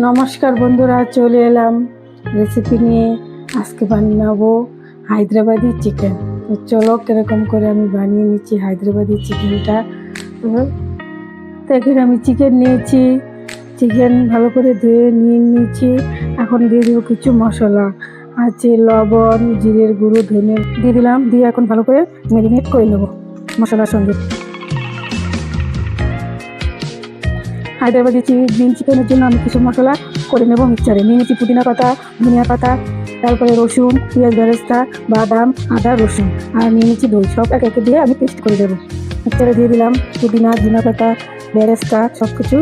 নমস্কার বন্ধুরা, চলে এলাম রেসিপি নিয়ে। আজকে বানাবো হায়দ্রাবাদি চিকেন। তো চলো কিরকম করে আমি বানিয়ে নিচ্ছি হায়দ্রাবাদি চিকেনটা। তো এখানে আমি চিকেন নিয়েছি, চিকেন ভালো করে ধুয়ে নিয়ে নিয়েছি। এখন দিয়ে দেবো কিছু মশলা, আছে লবণ, জিরের গুঁড়ো, ধনে দিয়ে দিলাম। দিয়ে এখন ভালো করে ম্যারিনেট করে নেবো মশলার সঙ্গে। হায়দ্রাবাদি গ্রিন চিকেনের জন্য আমি কিছু মশলা করে নেব মিক্সচারে। নিয়ে নিচ্ছি পুদিনা পাতা, ধনিয়া পাতা, তারপরে রসুন, পেঁয়াজ বেরেস্তা, বাদাম, আদা, রসুন, আর নিয়ে নিচ্ছি দই। সব এক একে দিয়ে আমি পেস্ট করে দেবো। মিক্সচারে দিয়ে দিলাম পুদিনা, ধনিয়া পাতা, বেরেস্তা, সব কিছু,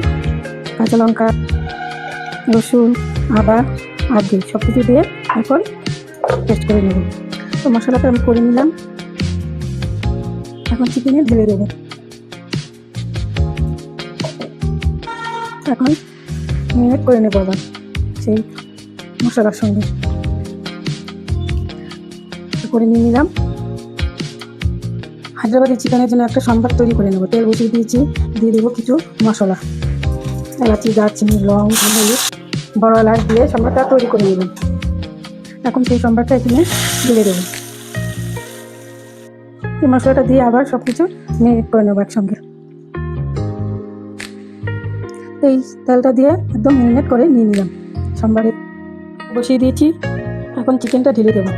কাঁচা লঙ্কা, রসুন, আদা আর দই সব কিছু দিয়ে এখন পেস্ট করে নেব। তো মশলাটা আমি করে নিলাম, এখন চিকেনে ঢেলে দেবো। এখন ম্যারিনেট করে নেবো আবার সেই মশলার সঙ্গে করে নিয়ে নিলাম। হায়দ্রাবাদি চিকেনের জন্য একটা সম্বার তৈরি করে নেবো। তেল বসিয়ে দিয়েছি, দিয়ে দেবো কিছু মশলা, এলাচি, দারচিনি, লং, হলুদ, বড় এলাচ দিয়ে সম্বারটা তৈরি করে নেব। এখন সেই সম্বারটা এখানে ঢেলে দেবো। এই মশলাটা দিয়ে আবার সব কিছু ম্যারিনেট করে নেবো একসঙ্গে। এই তেলটা দিয়ে একদম ম্যারিনেট করে নিয়ে নিলাম। সম্বারে বসিয়ে দিয়েছি, এখন চিকেনটা ঢেলে দেবো।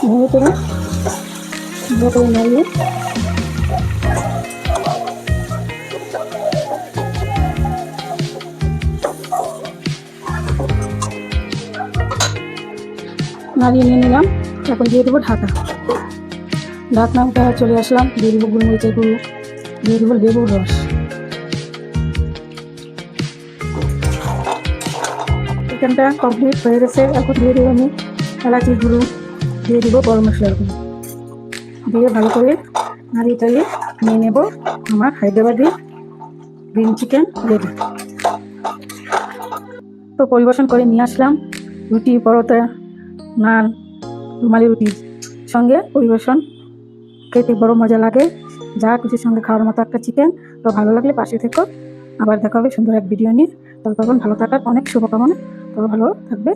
নেড়ে করে নাড়িয়ে নাড়িয়ে নিয়ে নিলাম। এখন দিয়ে দেবো ঢাকা। ঢাকনা উঠে চলে আসলাম। দিয়ে দেবো গোলমরিচের গুঁড়ো, দিয়ে দেবো লেবুর রস। চিকেনটা কমপ্লিট হয়ে গেছে। এখন দিয়ে দেবো আমি এলাচির গুঁড়ো, দিয়ে দেবো গরম মশলার গুঁড়ো, দিয়ে ভালো করে নাড়িয়ে চাড়িয়ে নিয়ে নেব। আমার হায়দ্রাবাদি গ্রিন চিকেন রেডি। তো পরিবেশন করে নিয়ে আসলাম। রুটি, পরোটা, নান, রুমালি রুটির সঙ্গে পরিবেশন খেতে বড় মজা লাগে। যা কিছুর সঙ্গে খাওয়ার মতো একটা চিকেন। তো ভালো লাগলে পাশে থেকো, আবার দেখা হবে সুন্দর এক ভিডিও নিয়ে। তখন ভালো থাকার অনেক শুভকামনা। তো ভালো থাকবে,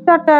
টাটা।